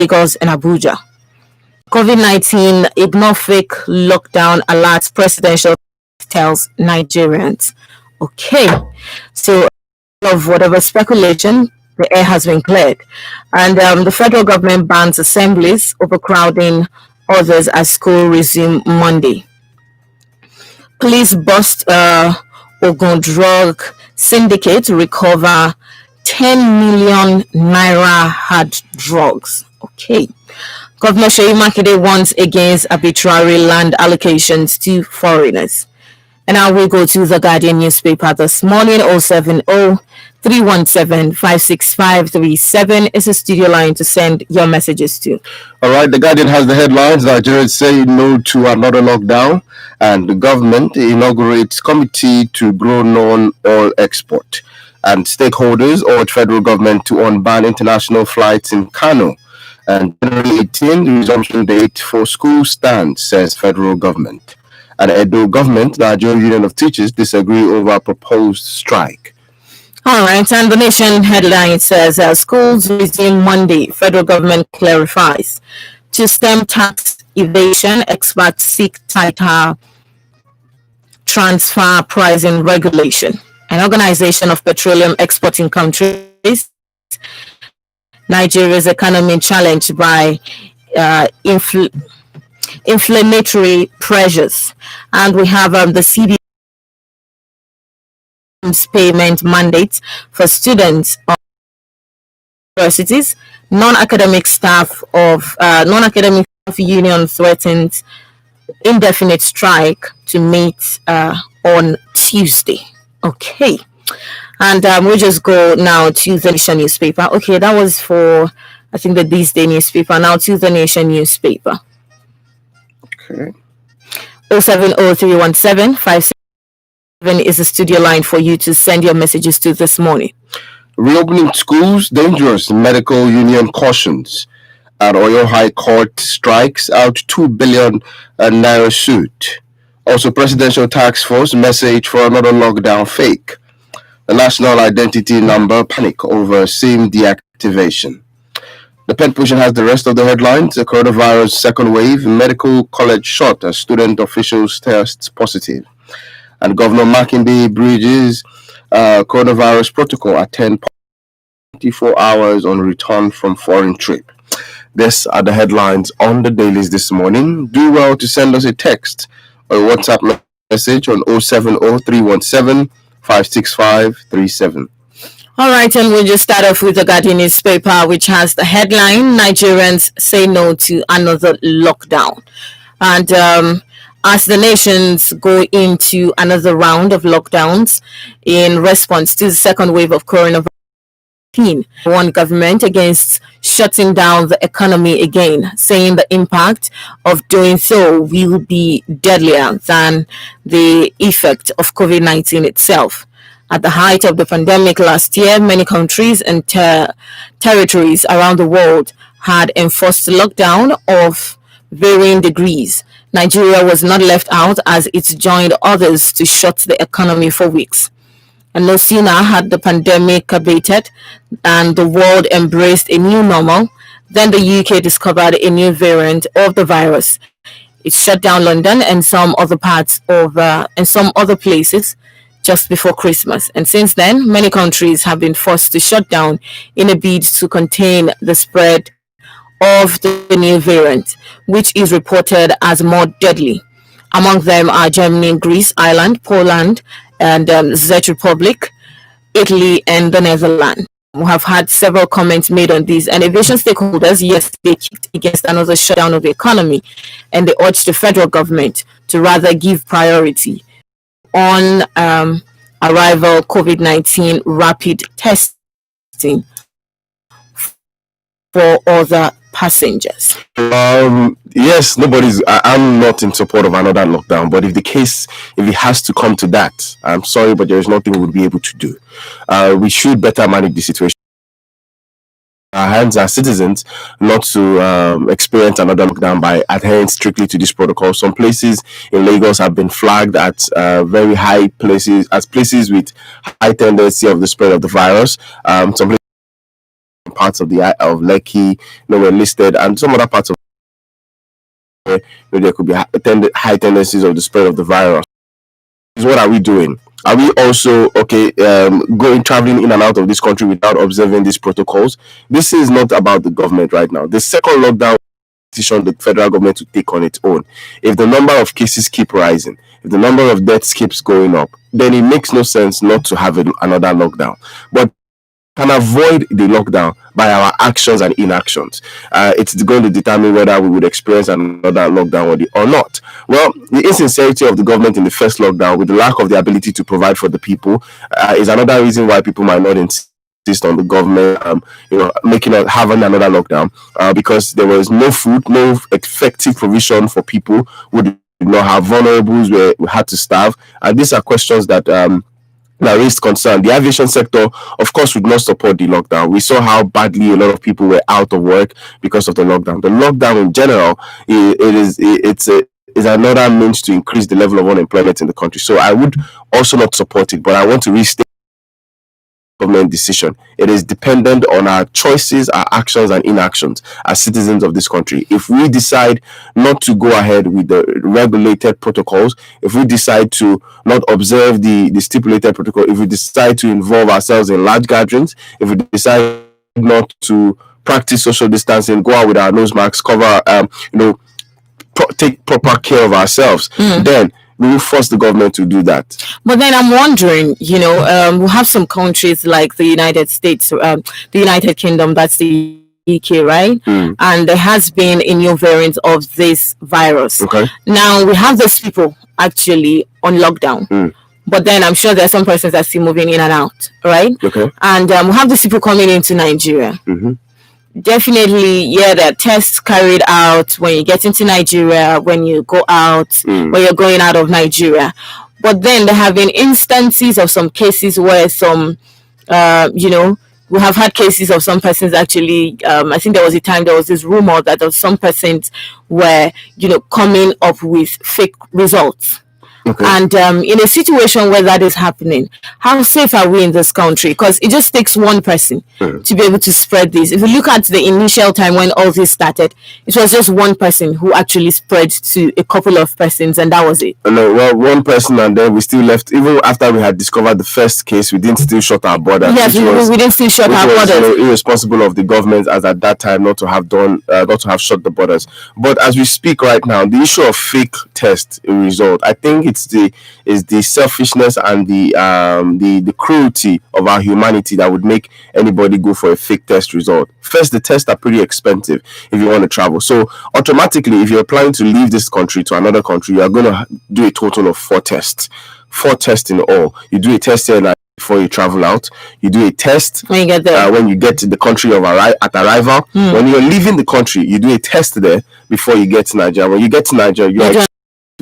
Lagos, and Abuja. COVID-19 ignore fake lockdown alerts presidential tells Nigerians. Okay, so of whatever speculation, the air has been cleared, and the federal government bans assemblies, overcrowding others as school resume Monday. Police bust Ogun drug syndicate, recover 10 million naira hard drugs. Okay. Governor Seyi Makinde warns against arbitrary land allocations to foreigners. And now we go to the Guardian newspaper this morning. 070-317-56537 is a studio line to send your messages to. All right, the Guardian has the headlines. Nigerians say no to another lockdown, and the government inaugurates committee to grow non-oil export. And stakeholders urge federal government to unban international flights in Kano. And January 18, the resumption date for school stands, says federal government. And Edo government, the Nigerian Union of Teachers, disagree over proposed strike. All right, and the Nation headline says schools resume Monday. Federal government clarifies. To stem tax evasion, experts seek tighter transfer pricing regulation. An organization of petroleum exporting countries, Nigeria's economy challenged by inflammatory pressures, and we have the CBN's payment mandates for students of universities. Non-academic staff union threatens indefinite strike to meet on Tuesday. Okay. And we'll just go now to the Nation newspaper. Okay, that was for, I think, the This Day newspaper. Now to the Nation newspaper. Okay. 070-317-567 is the studio line for you to send your messages to this morning. Reopening schools dangerous. Medical union cautions. And Oyo High Court strikes out 2 billion naira suit. Also, presidential task force message for another lockdown fake. The national identity number panic over SIM deactivation. The Pen Pushing has the rest of the headlines. The coronavirus second wave, medical college shot as student officials tests positive. And Governor Makinde bridges coronavirus protocol at 24 hours on return from foreign trip. These are the headlines on the dailies this morning. Do well to send us a text or a WhatsApp message on 070-317-56537. All right, and we'll just start off with the Guardian newspaper, which has the headline, Nigerians say no to another lockdown. And as the nations go into another round of lockdowns in response to the second wave of coronavirus, one government against shutting down the economy again, saying the impact of doing so will be deadlier than the effect of COVID-19 itself. At the height of the pandemic last year, many countries and territories around the world had enforced lockdown of varying degrees. Nigeria was not left out as it joined others to shut the economy for weeks. And no sooner had the pandemic abated and the world embraced a new normal than the UK discovered a new variant of the virus. It shut down London and some other places just before Christmas. And since then, many countries have been forced to shut down in a bid to contain the spread of the new variant, which is reported as more deadly. Among them are Germany, Greece, Ireland, Poland, and Czech Republic, Italy, and the Netherlands. We have had several comments made on these, and aviation stakeholders yesterday kicked against another shutdown of the economy, and they urged the federal government to rather give priority on arrival COVID-19 rapid testing for other passengers. Yes, I'm not in support of another lockdown, but if it has to come to that, I'm sorry, but there is nothing we'll be able to do. We should better manage the situation. Our hands as citizens not to experience another lockdown by adhering strictly to this protocol. Some places in Lagos have been flagged at very high places as places with high tendency of the spread of the virus. Some places parts of Lekki, were listed, and some other parts of where there could be high tendencies of the spread of the virus. What are we doing? Are we also traveling in and out of this country without observing these protocols? This is not about the government right now. The second lockdown decision the federal government to take on its own. If the number of cases keep rising, if the number of deaths keeps going up, then it makes no sense not to have another lockdown. But can avoid the lockdown by our actions and inactions. It's going to determine whether we would experience another lockdown or not. Well, the insincerity of the government in the first lockdown, with the lack of the ability to provide for the people, is another reason why people might not insist on the government, having another lockdown, because there was no food, no effective provision for people who did not have vulnerables, where we had to starve. And these are questions that raised concern. The aviation sector, of course, would not support the lockdown. We saw how badly a lot of people were out of work because of the lockdown. The lockdown in general, is another means to increase the level of unemployment in the country. So I would also not support it, but I want to restate government decision. It is dependent on our choices, our actions and inactions as citizens of this country. If we decide not to go ahead with the regulated protocols, if we decide to not observe the stipulated protocol, if we decide to involve ourselves in large gatherings, if we decide not to practice social distancing, go out with our nose masks, cover, take proper care of ourselves, then we will force the government to do that. But then I'm wondering, we have some countries like the United States, the United Kingdom, that's the UK, right? And there has been a new variant of this virus. Okay. Now we have those people actually on lockdown. But then I'm sure there are some persons that are still moving in and out, right? Okay. And we have these people coming into Nigeria. Definitely, there are tests carried out when you get into Nigeria, when you go out, when you're going out of Nigeria. But then there have been instances of some cases where some, we have had cases of some persons actually, I think there was this rumor that there was some persons were, coming up with fake results. Okay. And in a situation where that is happening, how safe are we in this country? Because it just takes one person to be able to spread this. If you look at the initial time when all this started, it was just one person who actually spread to a couple of persons, and that was it. No, well, one person, and then we still left. Even after we had discovered the first case, we didn't still shut our borders. Yes, we didn't still shut our borders. Irresponsible of the government as at that time not to have shut the borders. But as we speak right now, the issue of fake test result, I think it's the selfishness and the cruelty of our humanity that would make anybody go for a fake test result. First, the tests are pretty expensive if you want to travel. So automatically, if you're planning to leave this country to another country, you are going to do a total of 4 tests. 4 tests in all. You do a test here before you travel out. You do a test when you get there. When you get to the country of at arrival. When you're leaving the country, you do a test there before you get to Nigeria. When you get to Nigeria, you are to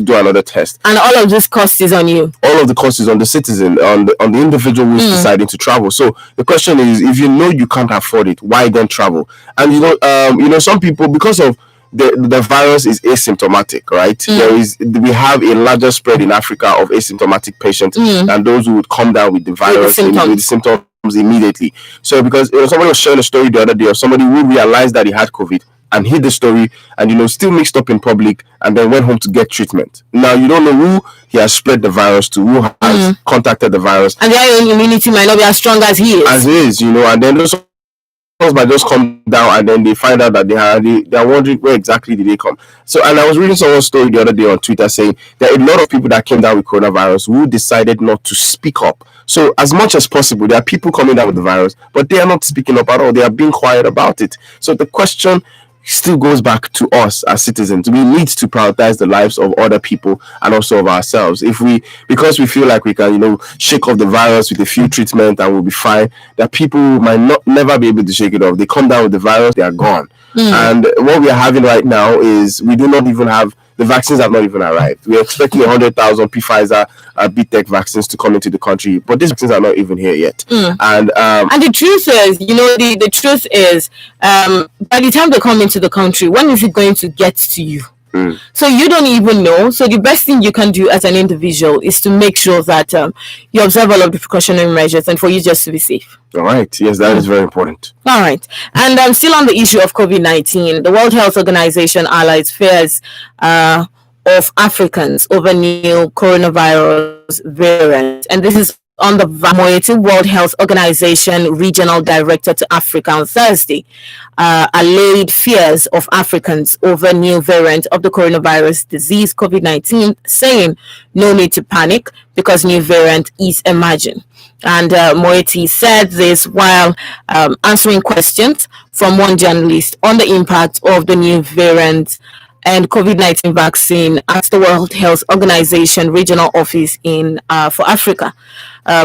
do another test. And all of this cost is on you. All of the cost is on the citizen, on the individual who's deciding to travel. So the question is, if you know you can't afford it, why then travel? And some people, because of the virus is asymptomatic, right? We have a larger spread in Africa of asymptomatic patients than those who would come down with the virus with the symptoms immediately. So because somebody was sharing a story the other day of somebody who realized that he had COVID and hid the story and still mixed up in public and then went home to get treatment. Now you don't know who he has spread the virus to, who has contacted the virus, and their own immunity might not be as strong as he is. And then those might just come down and then they find out that they are wondering where exactly did they come. So, and I was reading someone's story the other day on Twitter saying there are a lot of people that came down with coronavirus who decided not to speak up. So as much as possible, there are people coming down with the virus, but they are not speaking up at all. They are being quiet about it. So the question still goes back to us as citizens. We need to prioritize the lives of other people and also of ourselves. Because we feel like we can, shake off the virus with a few treatment and we'll be fine, that people might never be able to shake it off. They come down with the virus, they are gone. And what we are having right now is we do not even have, the vaccines have not even arrived. We're expecting 100,000 Pfizer BTech vaccines to come into the country, but these vaccines are not even here yet. And the truth is, the truth is, by the time they come into the country, when is it going to get to you? So you don't even know. So the best thing you can do as an individual is to make sure that you observe all of the precautionary measures and for you just to be safe. All right. Yes, that is very important. All right. And still on the issue of COVID-19, the World Health Organization allies fears of Africans over new coronavirus variant. And this is on the Moeti World Health Organization Regional Director to Africa on Thursday, allayed fears of Africans over new variant of the coronavirus disease, COVID-19, saying no need to panic because new variant is emerging. And Moeti said this while answering questions from one journalist on the impact of the new variant and COVID-19 vaccine at the World Health Organization regional office in for Africa.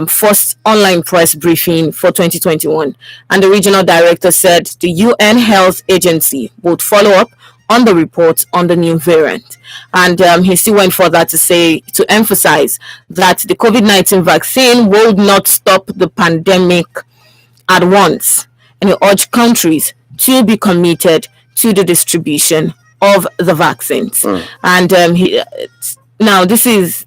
First online press briefing for 2021. And the regional director said the UN Health Agency would follow up on the report on the new variant. And he still went further to emphasize that the COVID-19 vaccine will not stop the pandemic at once. And he urged countries to be committed to the distribution of the vaccines. And now this is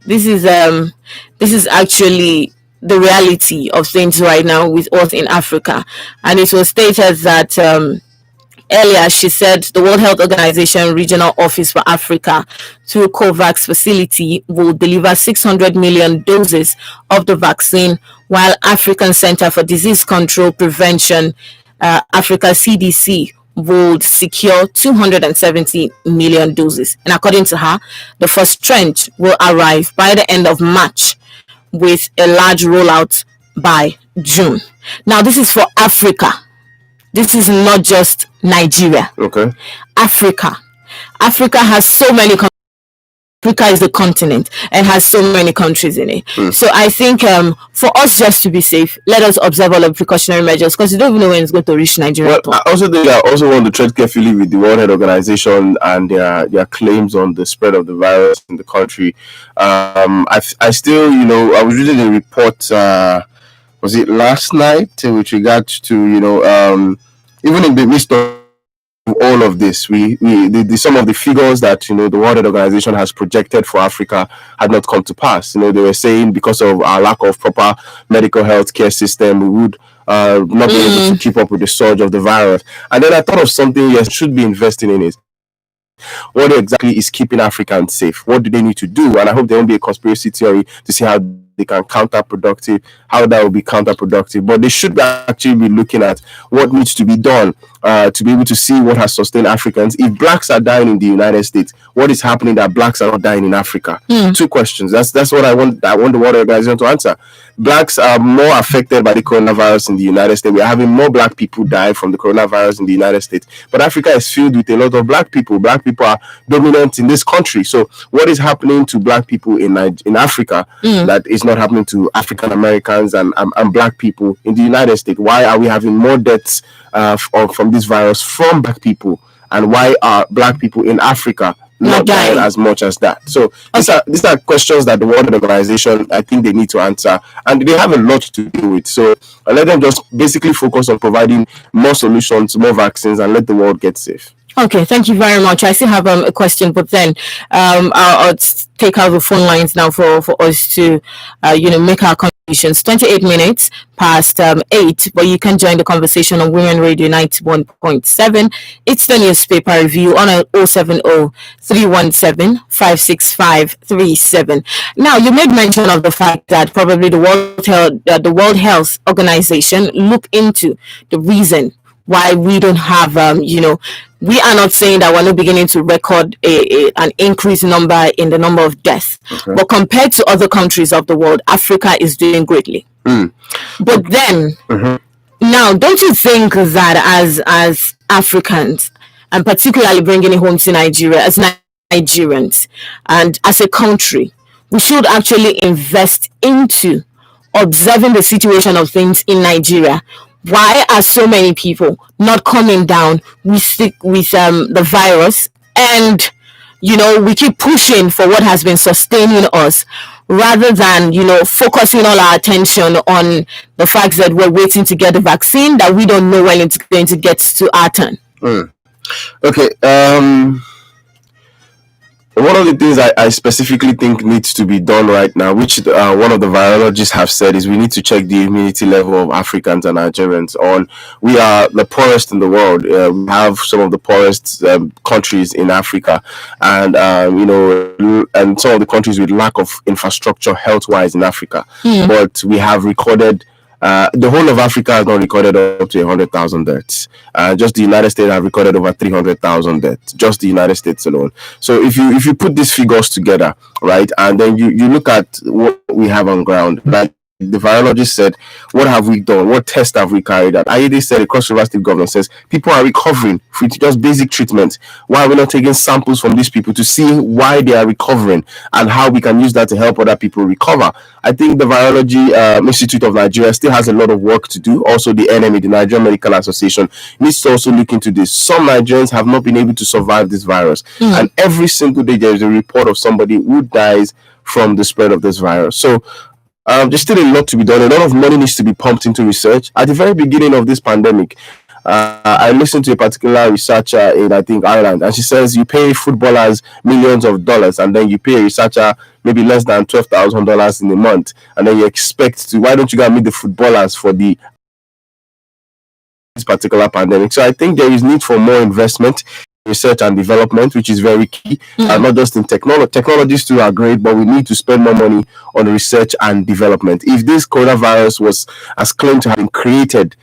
actually the reality of things right now with us in Africa. And it was stated that earlier, she said the World Health Organization Regional Office for Africa through COVAX facility will deliver 600 million doses of the vaccine, while African Center for Disease Control Prevention, Africa CDC, would secure 270 million doses. And according to her, the first tranche will arrive by the end of March, with a large rollout by June. Now, this is for Africa. This is not just Nigeria. Okay. Africa has so many countries. Africa is the continent and has so many countries in it. So I think for us just to be safe, let us observe all of the precautionary measures, because you don't even know when it's going to reach Nigeria. Well, I also think I also want to tread carefully with the World Health Organization and their claims on the spread of the virus in the country. I still, I was reading a report, was it last night, with regards to, even in the midst of all of this, some of the figures that the World Health Organization has projected for Africa had not come to pass. They were saying because of our lack of proper medical health care system, we would not be able to keep up with the surge of the virus. And then I thought of something yes should be investing in it. What exactly is keeping Africans safe? What do they need to do? And I hope there won't be a conspiracy theory to see how they can how that will be counterproductive. But they should actually be looking at what needs to be done to be able to see what has sustained Africans. If blacks are dying in the United States, what is happening that blacks are not dying in Africa? Two questions. That's what I want the World Organization to answer. Blacks are more affected by the coronavirus in the United States. We are having more black people die from the coronavirus in the United States. But Africa is filled with a lot of black people. Black people are dominant in this country. So what is happening to black people in Africa that is not happening to African Americans and black people in the United States? Why are we having more deaths from this virus from black people? And why are black people in Africa not dying as much as that? So these are questions that the World Organization, I think they need to answer, and they have a lot to do with. So let them just basically focus on providing more solutions, more vaccines, and let the world get safe. Okay, thank you very much. I still have a question, but then I'll take out the phone lines now for us to make our contributions. 28 minutes past 8, but you can join the conversation on Women Radio 91.7. It's the newspaper review on 070-317-56537. Now, you made mention of the fact that probably the World Health Organization look into the reason why we don't have, we are not saying that we're not beginning to record an increased number in the number of deaths. Okay. But compared to other countries of the world, Africa is doing greatly. But then, now, don't you think that as Africans, and particularly bringing it home to Nigeria, as Nigerians, and as a country, we should actually invest into observing the situation of things in Nigeria? Why are so many people not coming down with the virus, and we keep pushing for what has been sustaining us, rather than focusing all our attention on the fact that we're waiting to get the vaccine that we don't know when it's going to get to our turn? Okay. one of the things I specifically think needs to be done right now, which one of the virologists have said, is we need to check the immunity level of Africans and Nigerians. On We are the poorest in the world. We have some of the poorest countries in Africa, and and some of the countries with lack of infrastructure health-wise in Africa. But we have recorded. The whole of Africa has not recorded up to 100,000 deaths. Just the United States have recorded over 300,000 deaths. Just the United States alone. So if you put these figures together, right, and then you look at what we have on ground, like the virologist said, what have we done? What tests have we carried out? Ayede said, the Cross River State government says people are recovering for just basic treatment. Why are we not taking samples from these people to see why they are recovering and how we can use that to help other people recover? I think the Virology Institute of Nigeria still has a lot of work to do. Also, the NME, the Nigerian Medical Association, needs to also look into this. Some Nigerians have not been able to survive this virus, and every single day there is a report of somebody who dies from the spread of this virus. So there's still a lot to be done. A lot of money needs to be pumped into research. At the very beginning of this pandemic, I listened to a particular researcher in, I think, Ireland, and she says you pay footballers millions of dollars, and then you pay a researcher maybe less than $12,000 in a month, and then you expect to, why don't you go and meet the footballers for this particular pandemic? So I think there is need for more investment, research and development, which is very key, and not just in technology. Technologies too are great, but we need to spend more money on research and development. If this coronavirus was as claimed to have been created,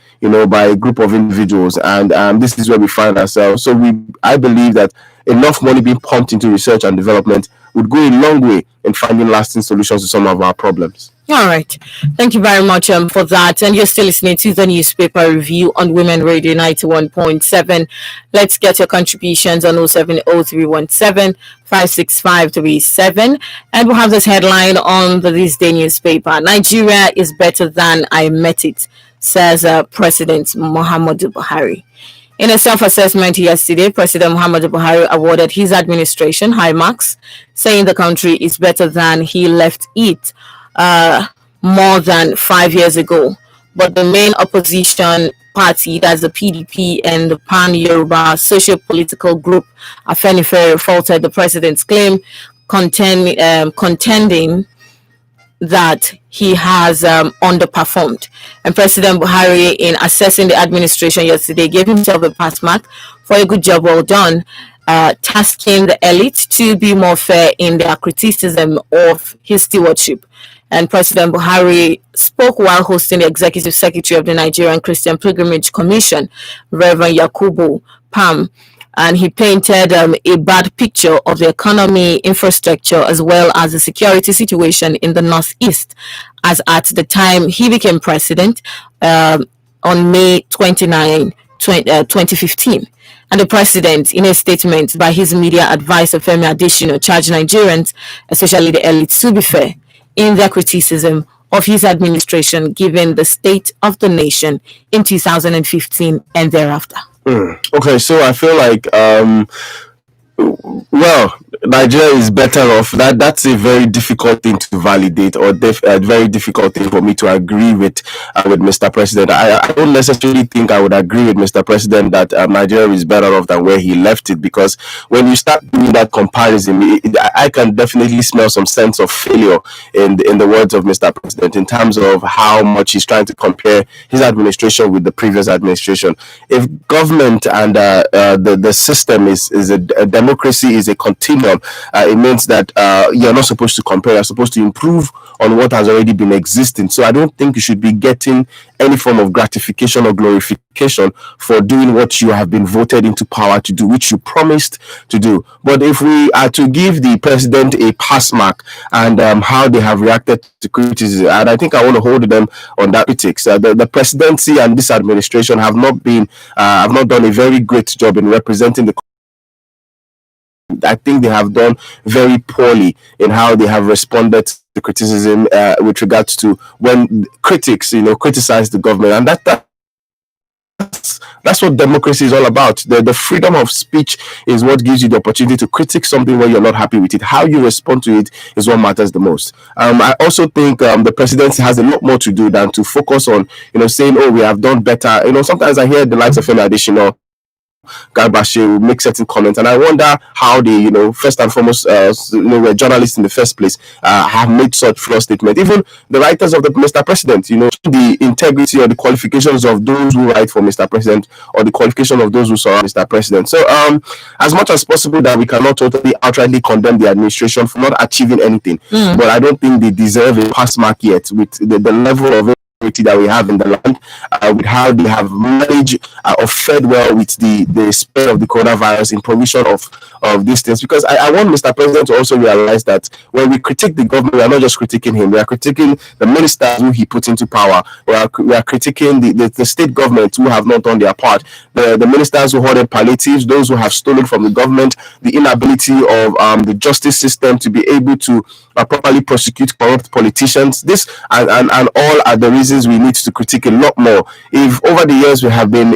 by a group of individuals, and this is where we find ourselves. So I believe that enough money being pumped into research and development would go a long way in finding lasting solutions to some of our problems. All right. Thank you very much for that. And you're still listening to the newspaper review on Women Radio 91.7. Let's get your contributions on 070-317 56537. And we'll have this headline on the This Day newspaper. Nigeria is better than I met it, says President Muhammadu Buhari. In a self-assessment yesterday, President Muhammadu Buhari awarded his administration high marks, saying the country is better than he left it more than 5 years ago. But the main opposition party, that's the PDP, and the Pan-Yoruba socio-political group Afenifere, faulted the president's claim, contending that he has underperformed. And President Buhari, in assessing the administration yesterday, gave himself a pass mark for a good job well done, tasking the elite to be more fair in their criticism of his stewardship. And President Buhari spoke while hosting the Executive Secretary of the Nigerian Christian Pilgrimage Commission, Reverend Yakubu Pam, and he painted a bad picture of the economy, infrastructure, as well as the security situation in the Northeast, as at the time he became president on May 29, 2015. And the president, in a statement by his media advisor Femi Adesina, charged Nigerians, especially the elite, to be fair in their criticism of his administration, given the state of the nation in 2015 and thereafter. Okay, so I feel like Nigeria is better off. That's a very difficult thing to validate, or a very difficult thing for me to agree with Mr. President. I don't necessarily think I would agree with Mr. President that Nigeria is better off than where he left it, because when you start doing that comparison, I can definitely smell some sense of failure in the words of Mr. President in terms of how much he's trying to compare his administration with the previous administration. If government and the system is a democracy is a continuum, it means that you're not supposed to compare, you're supposed to improve on what has already been existing. So I don't think you should be getting any form of gratification or glorification for doing what you have been voted into power to do, which you promised to do. But if we are to give the president a pass mark and how they have reacted to criticism, and I think I want to hold them on that critics. The presidency and this administration have not done a very great job in representing the. I think they have done very poorly in how they have responded to criticism with regards to when critics, criticize the government, and that's what democracy is all about. The freedom of speech is what gives you the opportunity to critique something when you're not happy with it. How you respond to it is what matters the most. I also think the presidency has a lot more to do than to focus on, saying, "Oh, we have done better." Sometimes I hear the likes of Femi Adesina Garbashi will make certain comments, and I wonder how they, first and foremost, were journalists in the first place, have made such flawed statements. Even the writers of the Mr. President, the integrity or the qualifications of those who write for Mr. President, or the qualification of those who surround Mr. President. So, as much as possible, that we cannot totally outrightly condemn the administration for not achieving anything, but I don't think they deserve a pass mark yet with the level of that we have in the land, with how they have managed or fed well with the spread of the coronavirus in provision of these things. Because I want Mr. President to also realize that when we critique the government, we are not just critiquing him, we are critiquing the ministers who he put into power. We are critiquing the state government who have not done their part, the ministers who hoarded palliatives, those who have stolen from the government, the inability of the justice system to be able to properly prosecute corrupt politicians. This and all are the reasons we need to critique a lot more. If over the years we have been,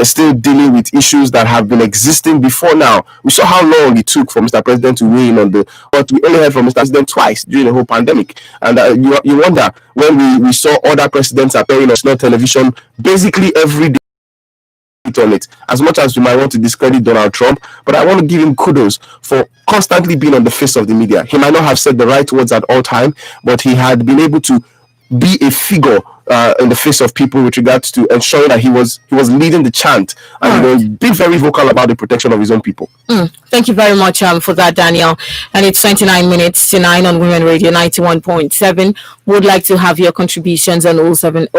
still dealing with issues that have been existing before now, we saw how long it took for Mr. President to weigh in on but we only heard from Mr. President twice during the whole pandemic. And you wonder, when we saw other presidents appearing on national television basically every day on it, as much as we might want to discredit Donald Trump, but I want to give him kudos for constantly being on the face of the media. He might not have said the right words at all time, but he had been able to be a figure in the face of people with regards to ensuring that he was leading the chant and be very vocal about the protection of his own people. Thank you very much for that, Daniel. And it's 29 minutes to 9 on Women Radio 91.7. Would like to have your contributions on 070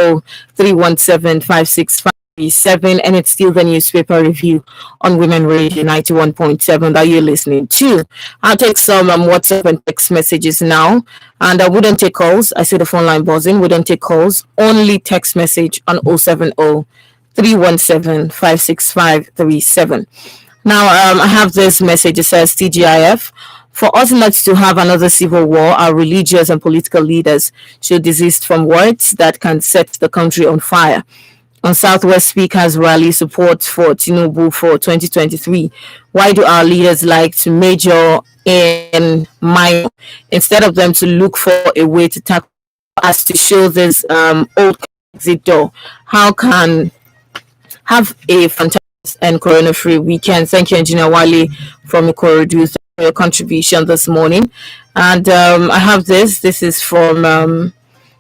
317 565. 7, and it's still the newspaper review on Women Radio 91.7 that you're listening to. I'll take some WhatsApp and text messages now, and I wouldn't take calls. I see the phone line buzzing. Wouldn't take calls, only text message on 070 317 56537. Now I have this message. It says, TGIF, for us not to have another civil war, our religious and political leaders should desist from words that can set the country on fire. On Southwest Speakers rally support for Tinubu for 2023. Why do our leaders like to major in minor instead of them to look for a way to tackle us to show this old exit door? How can have a fantastic and corona-free weekend? Thank you, Engineer Wale from Ikorodu, for your contribution this morning. And I have this. This is from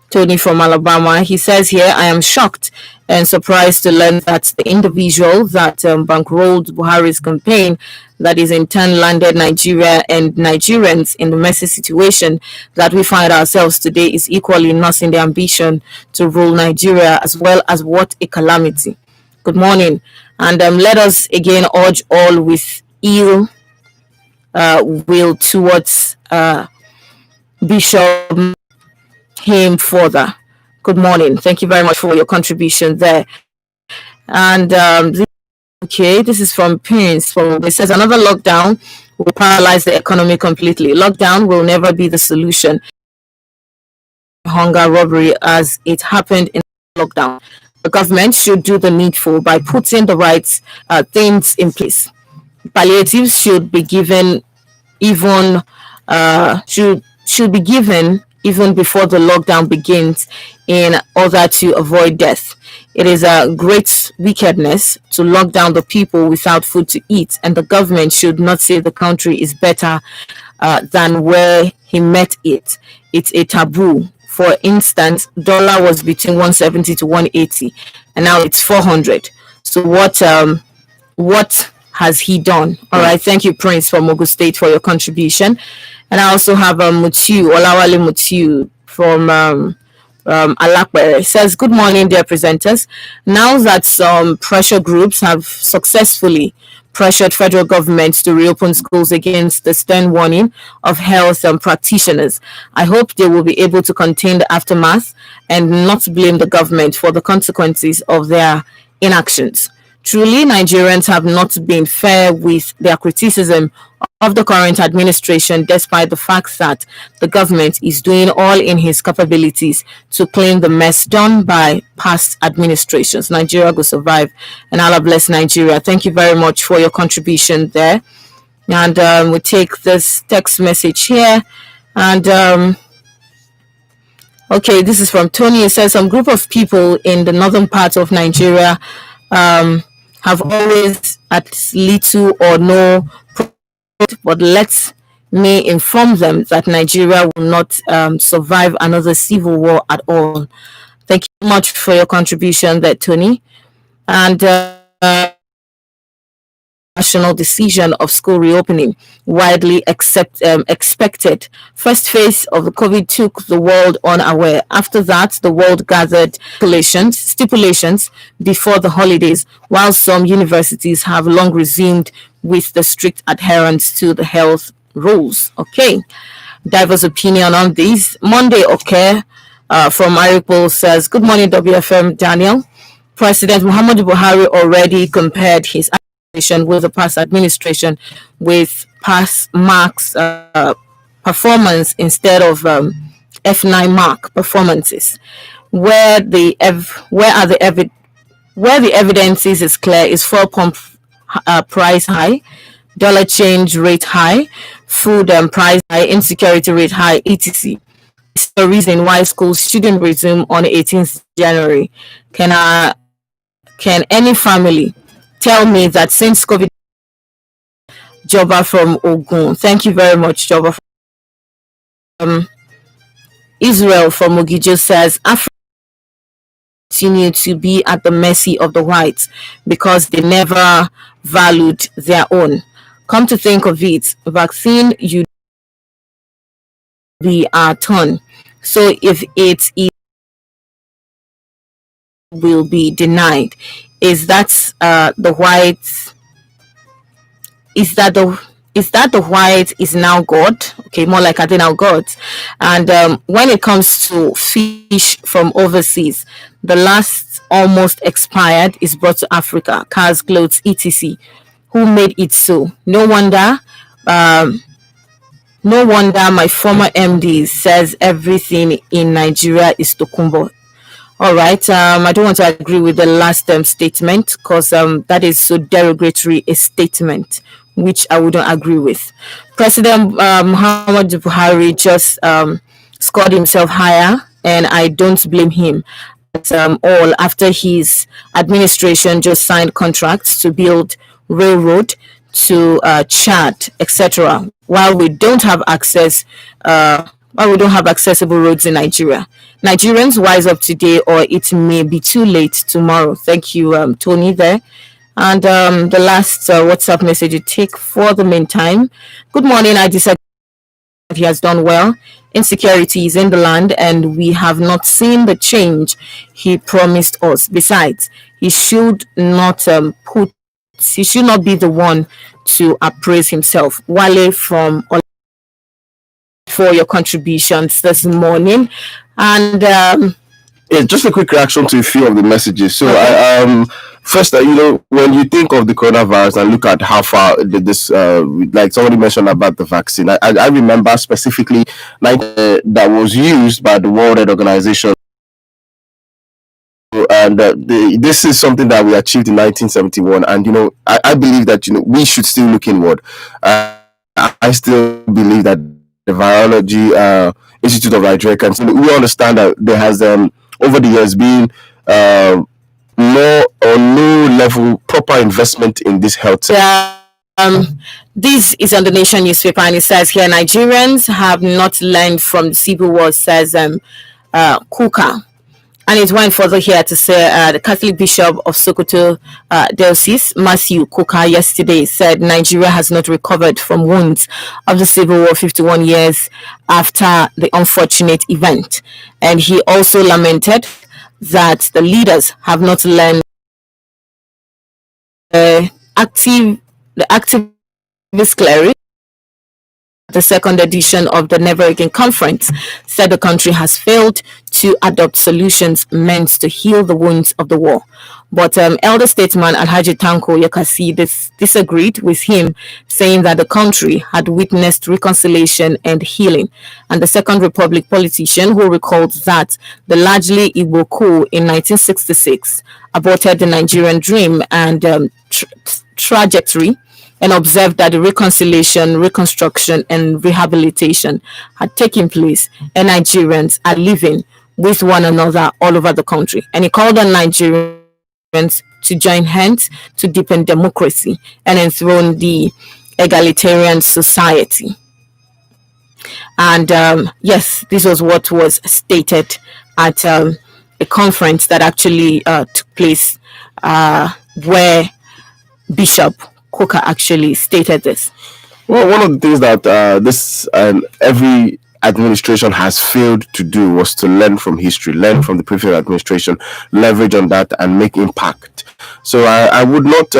Tony from Alabama. He says here, I am shocked and surprised to learn that the individual that bankrolled Buhari's campaign, that is in turn landed Nigeria and Nigerians in the messy situation that we find ourselves today, is equally nursing the ambition to rule Nigeria as well. As what a calamity. Good morning. And let us again urge all with ill will towards Bishop him further. Good morning. Thank you very much for your contribution there. And this is from Prince. It says another lockdown will paralyze the economy completely. Lockdown will never be the solution. Hunger, robbery, as it happened in lockdown. The government should do the needful by putting the right things in place. Palliatives should be given even should be given even before the lockdown begins in order to avoid death. It is a great wickedness to lock down the people without food to eat, and the government should not say the country is better than where he met it. It's a taboo. For instance, dollar was between 170 to 180, and now it's 400. So what has he done? All right, thank you, Prince from Ogun State, for your contribution. And I also have Olawale Mutiu from Alakbere. It says, good morning, dear presenters. Now that some pressure groups have successfully pressured federal government to reopen schools against the stern warning of health practitioners, I hope they will be able to contain the aftermath and not blame the government for the consequences of their inactions. Truly, Nigerians have not been fair with their criticism of the current administration, despite the fact that the government is doing all in his capabilities to clean the mess done by past administrations. Nigeria will survive, and Allah bless Nigeria. Thank you very much for your contribution there. And we take this text message here. And okay, this is from Tony. It says some group of people in the northern part of Nigeria have always at little or no profit, but let me inform them that Nigeria will not survive another civil war at all. Thank you so much for your contribution there, Tony. And national decision of school reopening, widely expected. First phase of the COVID took the world unaware. After that, the world gathered stipulations before the holidays, while some universities have long resumed with the strict adherence to the health rules. Okay, diverse opinion on this. Monday, okay, from Arikbo says, Good morning, WFM Daniel. President Muhammadu Buhari already compared his administration with the past administration with past marks performance instead of F9 mark performances. Where the evidence is clear is fuel pump price high, dollar change rate high, food price high, insecurity rate high, etc. It's the reason why schools shouldn't resume on 18th January. Can any family tell me that since COVID? Joba from Ogun. Thank you very much, Joba. Israel from Ogijo says Africa continue to be at the mercy of the whites because they never valued their own. Come to think of it, vaccine you be our turn. So if it is will be denied, is that the whites? Is that the white is now God? Okay, more like are they now gods? And when it comes to fish from overseas, the last almost expired is brought to Africa. Cars, clothes, etc. Who made it so? No wonder. No wonder my former MD says everything in Nigeria is Tokumbo. All right. I don't want to agree with the last statement because that is so derogatory a statement, which I wouldn't agree with. President Muhammadu Buhari just scored himself higher, and I don't blame him at all. After his administration just signed contracts to build railroad to Chad, etc. While we don't have accessible roads in Nigeria. Nigerians, wise up today, or it may be too late tomorrow. Thank you, Tony, there. And the last WhatsApp message you take for the meantime. Good morning. I disagree. He has done well. Insecurity is in the land, and we have not seen the change he promised us. Besides, he should not He should not be the one to appraise himself. Wale from for your contributions this morning. And Yeah, just a quick reaction to a few of the messages. So, okay. First, when you think of the coronavirus and look at how far this, like somebody mentioned about the vaccine, I remember specifically that was used by the World Health Organization. And this is something that we achieved in 1971. And, I believe that, we should still look inward. I still believe that the Virology Institute of Nigeria, and we understand that there has over the years been low level proper investment in this health sector. This is on the Nation newspaper, and it says here Nigerians have not learned from the civil war, says Kuka. And it went further here to say the Catholic Bishop of Sokoto Diocese, Matthew Kuka, yesterday said Nigeria has not recovered from wounds of the civil war 51 years after the unfortunate event. And he also lamented that the leaders have not learned the activist cleric. The second edition of the Never Again Conference said the country has failed to adopt solutions meant to heal the wounds of the war. But elder statesman Alhaji Tanko Yakasi disagreed with him, saying that the country had witnessed reconciliation and healing. And the Second Republic politician, who recalled that the largely Igbo coup in 1966 aborted the Nigerian dream and trajectory, and observed that the reconciliation, reconstruction, and rehabilitation had taken place, and Nigerians are living with one another all over the country. And he called on Nigerians to join hands to deepen democracy and enthrone the egalitarian society. And yes, this was what was stated at a conference that actually took place where Bishop Coker actually stated this. Well, one of the things that this every administration has failed to do was to learn from history, learn from the previous administration, leverage on that, and make impact. So I would not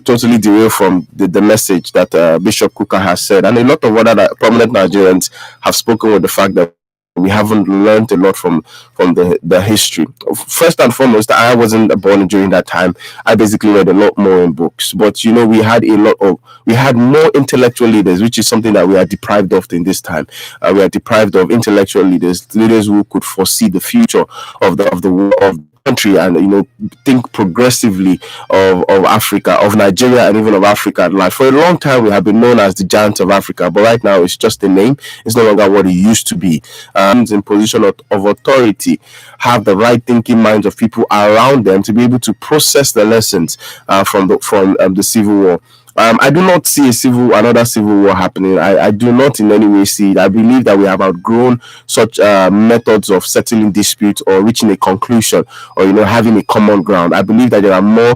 totally derail from the message that Bishop Coker has said, and a lot of other prominent Nigerians have spoken with the fact that we haven't learned a lot from the history. First and foremost, I wasn't born during that time. I basically read a lot more in books, but we had more intellectual leaders, which is something that we are deprived of in this time. We are deprived of intellectual leaders who could foresee the future of the world, country, and think progressively of Africa, of Nigeria, and even of Africa at large. For a long time, we have been known as the giants of Africa, but right now it's just a name. It's no longer what it used to be. In position of authority, have the right thinking minds of people around them to be able to process the lessons from the Civil War. I do not see another civil war happening. I do not in any way see it. I believe that we have outgrown such methods of settling disputes or reaching a conclusion, or having a common ground. I believe that there are more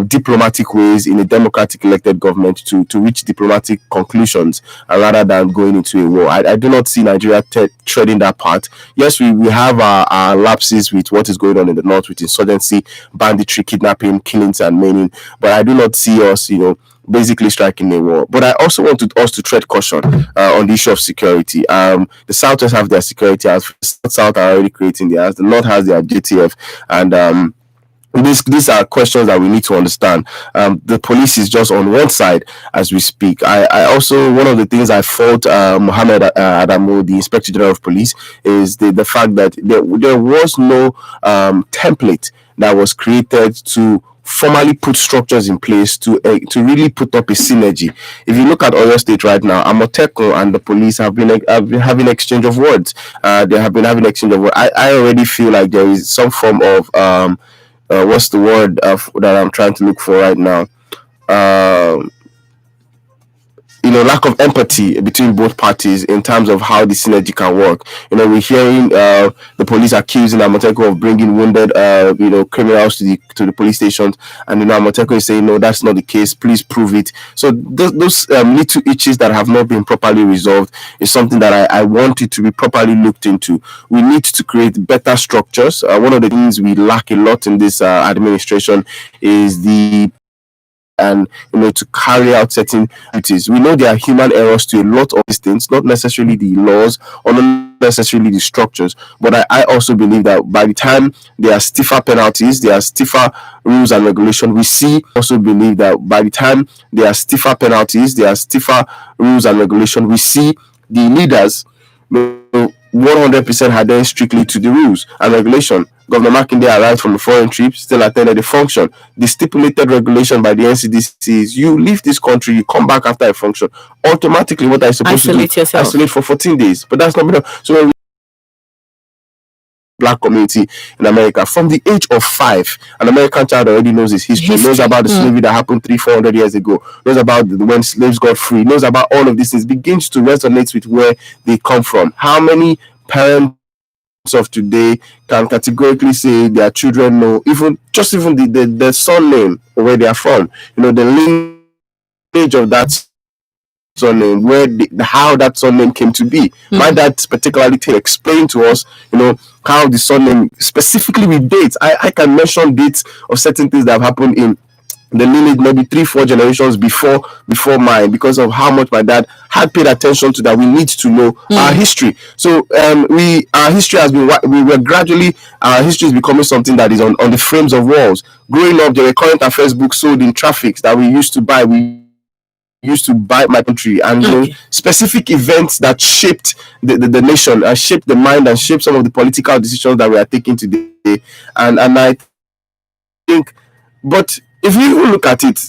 diplomatic ways in a democratic elected government to reach diplomatic conclusions rather than going into a war. I do not see Nigeria treading that path. Yes, we have our lapses with what is going on in the north with insurgency, banditry, kidnapping, killings, and maiming, but I do not see us, basically striking a war. But I also want us to tread caution on the issue of security. The Southwest have their security as the South are already creating theirs. The North has their JTF, and these are questions that we need to understand. The police is just on one side as we speak. I also, one of the things I fault Mohammed Adamu, the Inspector General of Police, is the fact that there was no template that was created to formally put structures in place to really put up a synergy. If you look at Oyo State right now, Amotekun and the police have been having exchange of words. They have been having exchange of words. I already feel like there is some form of what's the word that I'm trying to look for right now? Lack of empathy between both parties in terms of how the synergy can work. We're hearing the police accusing Amotekun of bringing wounded, criminals to the police stations, and Amotekun is saying, no, that's not the case. Please prove it. So those little itches that have not been properly resolved is something that I want it to be properly looked into. We need to create better structures. One of the things we lack a lot in this administration is and to carry out certain duties. We know there are human errors to a lot of these things, not necessarily the laws or not necessarily the structures, but I also believe that by the time there are stiffer penalties, there are stiffer rules and regulations, also believe that by the time there are stiffer penalties, there are stiffer rules and regulations, we see the leaders 100% adhering strictly to the rules and regulation. Governor Makinde arrived from a foreign trip, still attended the function. The stipulated regulation by the NCDC is you leave this country, you come back after a function. Automatically, what are supposed to do? Yourself. Isolate for 14 days. But that's not been done. So when Black community in America, from the age of 5, an American child already knows his history, knows about the slavery that happened 300-400 years ago, knows about when slaves got free, knows about all of these things, begins to resonate with where they come from. How many parents of today can categorically say their children know even the surname or where they are from, the lineage of that surname, how that surname came to be. My dad particularly explained to us, how the surname specifically with dates. I can mention dates of certain things that have happened in the lineage, maybe 3-4 generations before mine, because of how much my dad had paid attention to that. We need to know our history. So our history has been, our history is becoming something that is on the frames of walls. Growing up, there were current affairs books sold in traffics that we used to buy. We used to buy my country, and specific events that shaped the nation, shaped the mind, and shaped some of the political decisions that we are taking today. And I think, but if you even look at it,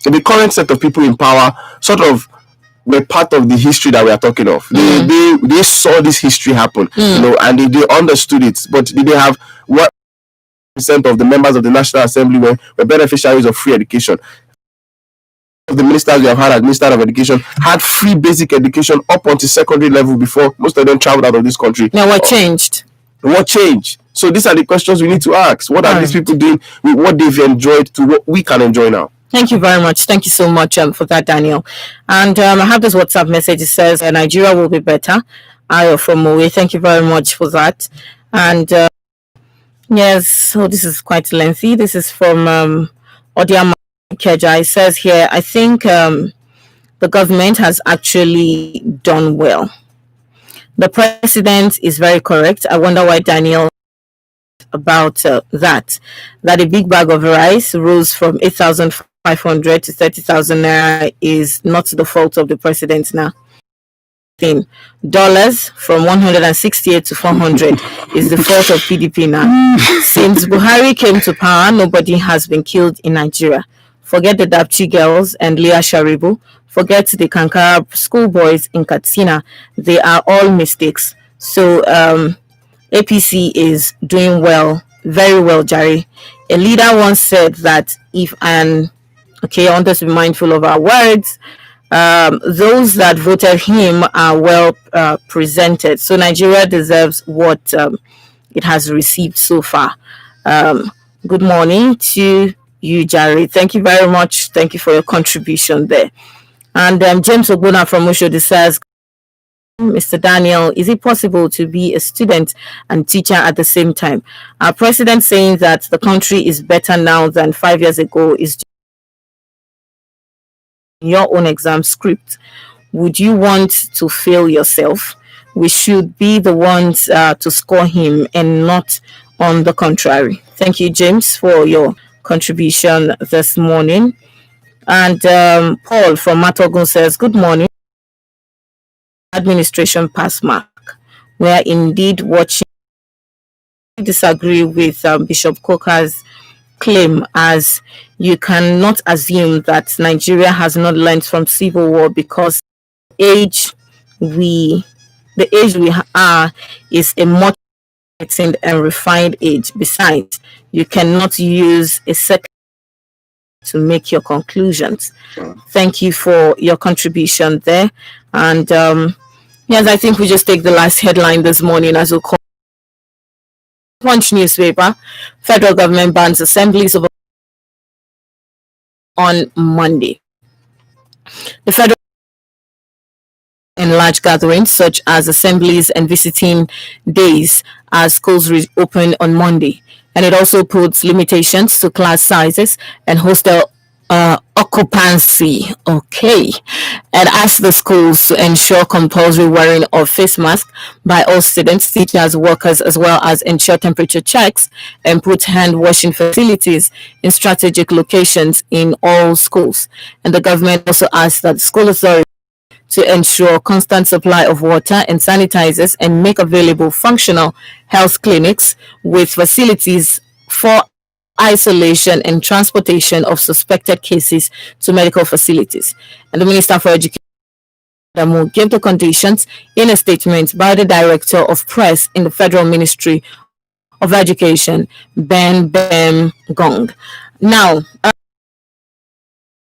the current set of people in power sort of were part of the history that we are talking of. They saw this history happen, and they understood it. But did they have what of the members of the National Assembly were beneficiaries of free education. The ministers we have had as Minister of Education had free basic education up until secondary level before most of them traveled out of this country. Now what changed? What changed? So these are the questions we need to ask. What are these people doing with what they've enjoyed to what we can enjoy now? Thank you very much. Thank you so much for that, Daniel. And I have this WhatsApp message. It says, Nigeria will be better. Ayo from Mowe. Thank you very much for that. And yes, so this is quite lengthy. This is from Odiama Keja. It says here, I think the government has actually done well. The president is very correct. I wonder why Daniel about that a big bag of rice rose from 8,500 to 30,000 naira is not the fault of the president now. Dollars from 168 to 400 is the fault of PDP now. Since Buhari came to power, nobody has been killed in Nigeria. Forget the Dapchi girls and Leah Sharibu. Forget the Kankara schoolboys in Katsina. They are all mistakes. So APC is doing well, very well, Jari. A leader once said that I want us to be mindful of our words. Those that voted him are well presented. So Nigeria deserves what it has received so far. Good morning to you, Jari. Thank you very much. Thank you for your contribution there. And James Ogbona from Oshodi says, Mr. Daniel, is it possible to be a student and teacher at the same time? Our president saying that the country is better now than 5 years ago is your own exam script. Would you want to fail yourself? We should be the ones to score him and not on the contrary. Thank you, James, for your contribution this morning. And Paul from Matogun says, good morning. Administration pass mark. We are indeed watching. I disagree with Bishop Coker's claim, as you cannot assume that Nigeria has not learned from civil war, because the age we are is a much enlightened and refined age. Besides, you cannot use a second to make your conclusions. Thank you for your contribution there. And yes, I think we just take the last headline this morning as we call Punch newspaper. Federal government bans assemblies on Monday. The federal in large gatherings such as assemblies and visiting days as schools reopen on Monday. And it also puts limitations to class sizes and hostel occupancy. Okay. And asks the schools to ensure compulsory wearing of face masks by all students, teachers, workers, as well as ensure temperature checks and put hand washing facilities in strategic locations in all schools. And the government also asks that the school authority to ensure constant supply of water and sanitizers and make available functional health clinics with facilities for isolation and transportation of suspected cases to medical facilities. And the Minister for Education gave the conditions in a statement by the Director of Press in the Federal Ministry of Education, Ben Gong. Now,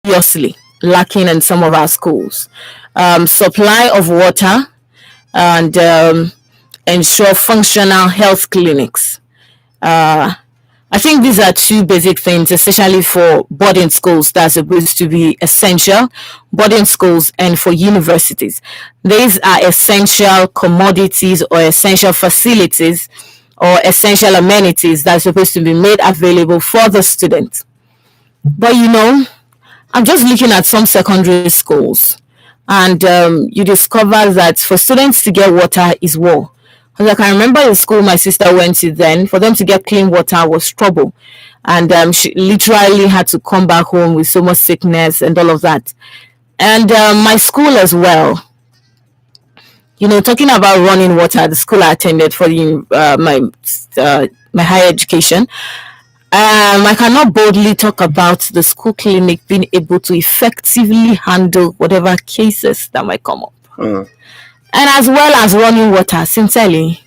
obviously lacking in some of our schools. Supply of water and ensure functional health clinics. I think these are two basic things, especially for boarding schools that's supposed to be essential, boarding schools and for universities. These are essential commodities or essential facilities or essential amenities that are supposed to be made available for the students. But I'm just looking at some secondary schools, and you discover that for students to get water is war. I can remember the school my sister went to then, for them to get clean water was trouble. And she literally had to come back home with so much sickness and all of that. And my school as well. Talking about running water, the school I attended for my higher education, I cannot boldly talk about the school clinic being able to effectively handle whatever cases that might come up. And as well as running water, sincerely.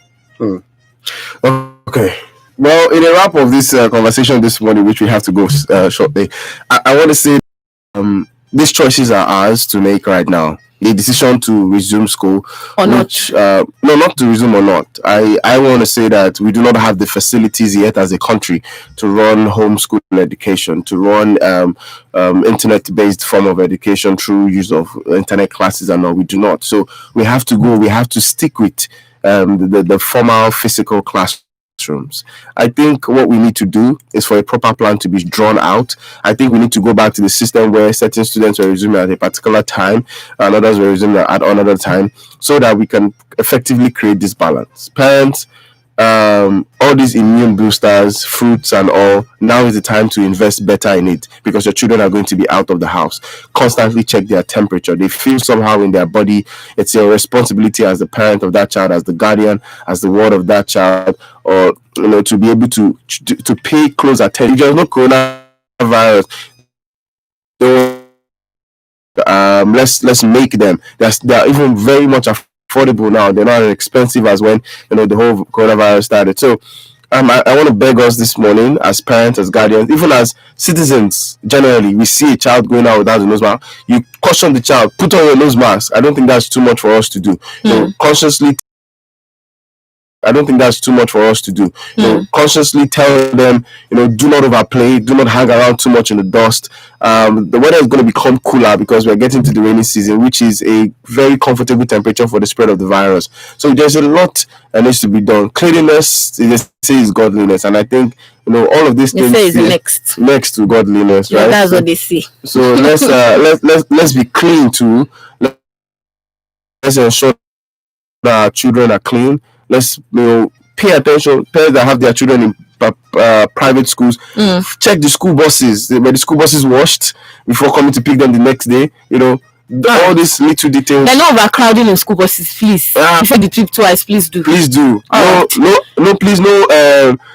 Okay. Well, in a wrap of this conversation this morning, which we have to go shortly, I want to say these choices are ours to make right now. The decision to resume school, Or not. which no, not to resume or not. I want to say that we do not have the facilities yet as a country to run homeschool education, to run internet-based form of education through use of internet classes and all. We do not. So we have to go. We have to stick with the formal physical classrooms. I think what we need to do is for a proper plan to be drawn out. I think we need to go back to the system where certain students were resuming at a particular time and others were resuming at another time, so that we can effectively create this balance. Parents, all these immune boosters, fruits and all, now is the time to invest better in it, because your children are going to be out of the house. Constantly check their temperature. They feel somehow in their body. It's your responsibility as the parent of that child, as the guardian, as the ward of that child, or to be able to pay close attention. There's no coronavirus. So, let's make them. They're even very much affordable now. They're not as expensive as when the whole coronavirus started. So I want to beg us this morning, as parents, as guardians, even as citizens generally, we see a child going out without a nose mask, you caution the child, put on your nose mask. I don't think that's too much for us to do. Consciously, I don't think that's too much for us to do. Consciously tell them, do not overplay, do not hang around too much in the dust. The weather is going to become cooler because we're getting to the rainy season, which is a very comfortable temperature for the spread of the virus. So there's a lot that needs to be done. Cleanliness, they say, is godliness, and I think all of these things is next to godliness, yeah, right? That's what they say. So let's be clean too. Let's ensure that our children are clean. Let's pay attention. Parents that have their children in private schools, check the school buses. Were the school buses washed before coming to pick them the next day? All these little details. They're not overcrowding in school buses, please. Before the trip twice, please do. Please do. Please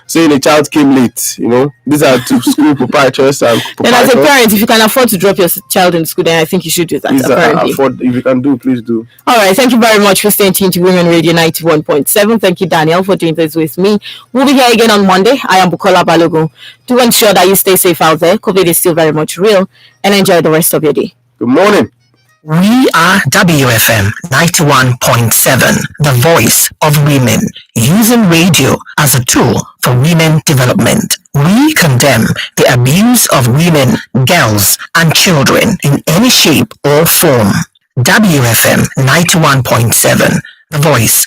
saying a child came late. These are to school proprietors and Then as a parent, if you can afford to drop your child in school, then I think you should do that. If you can do, please do. All right. Thank you very much for staying tuned to Women Radio 91.7. Thank you, Daniel, for doing this with me. We'll be here again on Monday. I am Bukola Balogun. Do ensure that you stay safe out there. COVID is still very much real, and enjoy the rest of your day. Good morning. We are WFM 91.7, the voice of women, using radio as a tool for women development. We condemn the abuse of women, girls, and children in any shape or form. WFM 91.7, the voice